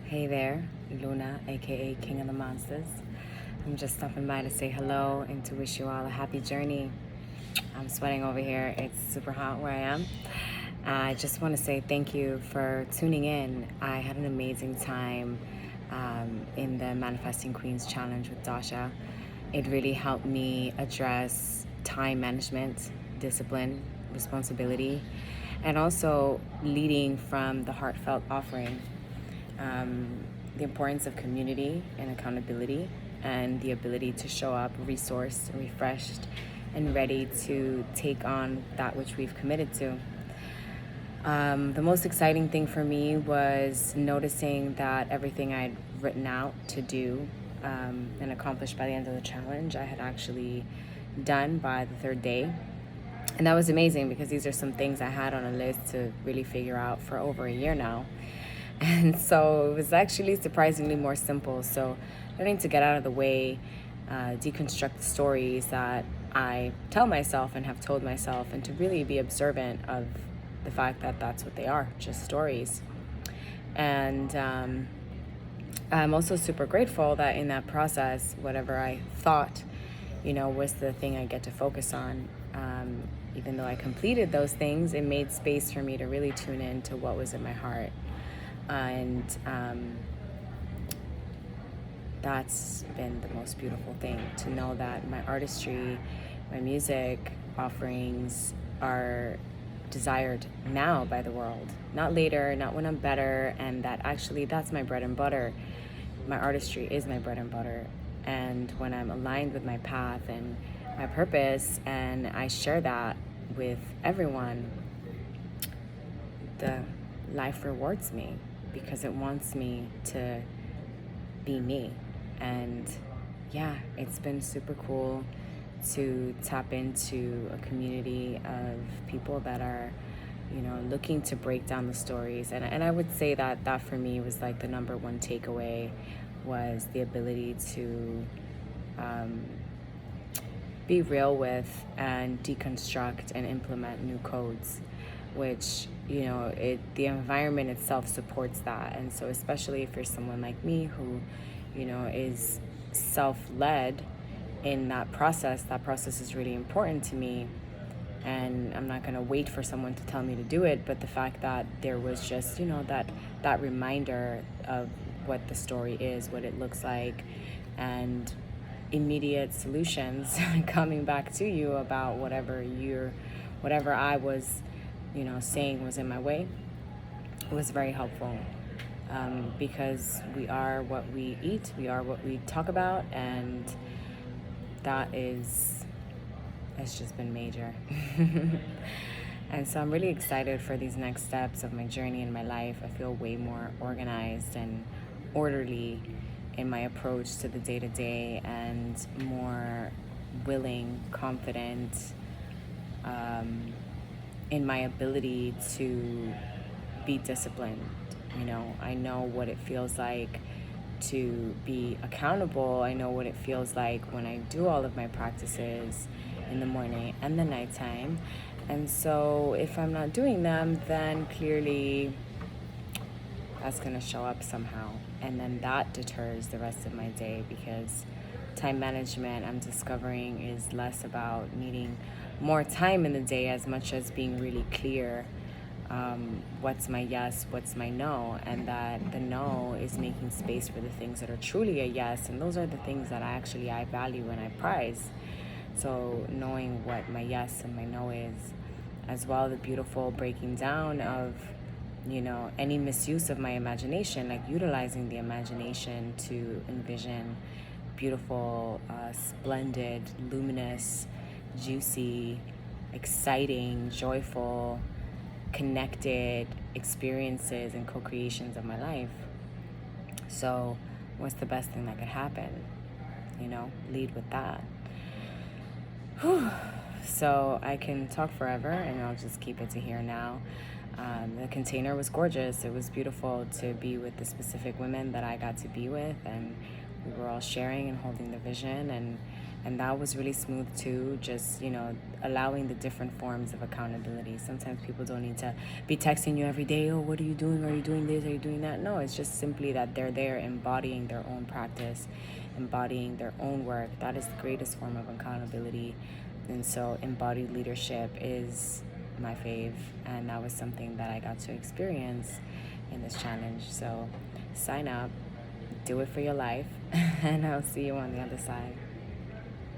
Hey there, Luna, aka King of the Monsters. I'm just stopping by to say hello and to wish you all a happy journey. I'm sweating over here. It's super hot where I am. I just want to say thank you for tuning in. I had an amazing time in the Manifesting Queens Challenge with Dasha. It really helped me address time management, discipline, responsibility, and also leading from the heartfelt offering. The importance of community and accountability, and the ability to show up resourced, refreshed, and ready to take on that which we've committed to. The most exciting thing for me was noticing that everything I'd written out to do and accomplished by the end of the challenge, I had actually done by the third day. And that was amazing because these are some things I had on a list to really figure out for over a year now. And so it was actually surprisingly more simple. So learning to get out of the way, deconstruct the stories that I tell myself and have told myself, and to really be observant of the fact that that's what they are, just stories. And I'm also super grateful that in that process, whatever I thought, was the thing I get to focus on. Even though I completed those things, it made space for me to really tune in to what was in my heart. And that's been the most beautiful thing, to know that my artistry, my music offerings are desired now by the world, not later, not when I'm better, and that actually that's my bread and butter. My artistry is my bread and butter. And when I'm aligned with my path and my purpose, and I share that with everyone, the life rewards me because it wants me to be me. And yeah, it's been super cool to tap into a community of people that are, looking to break down the stories. And I would say that for me was like the number one takeaway, was the ability to be real with and deconstruct and implement new codes, which the environment itself supports that. And so especially if you're someone like me who is self-led in that process is really important to me. And I'm not going to wait for someone to tell me to do it, but the fact that there was just that reminder of what the story is, what it looks like, and immediate solutions coming back to you about whatever I was saying was in my way, was very helpful. Because we are what we eat, we are what we talk about, and it's just been major. And so I'm really excited for these next steps of my journey in my life. I feel way more organized and orderly in my approach to the day-to-day, and more willing, confident in my ability to be disciplined. I know what it feels like to be accountable. I know what it feels like when I do all of my practices in the morning and the nighttime. And so if I'm not doing them, then clearly that's going to show up somehow. And then that deters the rest of my day, because time management, I'm discovering, is less about needing more time in the day as much as being really clear. What's my yes, what's my no, and that the no is making space for the things that are truly a yes, and those are the things that I value and I prize. So knowing what my yes and my no is, as well, the beautiful breaking down of any misuse of my imagination, like utilizing the imagination to envision beautiful, splendid, luminous, juicy, exciting, joyful, connected experiences and co-creations of my life. So what's the best thing that could happen? Lead with that. Whew. So I can talk forever, and I'll just keep it to here now. The container was gorgeous. It was beautiful to be with the specific women that I got to be with, and we were all sharing and holding the vision, And that was really smooth too, just, allowing the different forms of accountability. Sometimes people don't need to be texting you every day, oh, what are you doing? Are you doing this? Are you doing that? No, it's just simply that they're there embodying their own practice, embodying their own work. That is the greatest form of accountability. And so embodied leadership is my fave, and that was something that I got to experience in this challenge. So sign up, do it for your life, and I'll see you on the other side.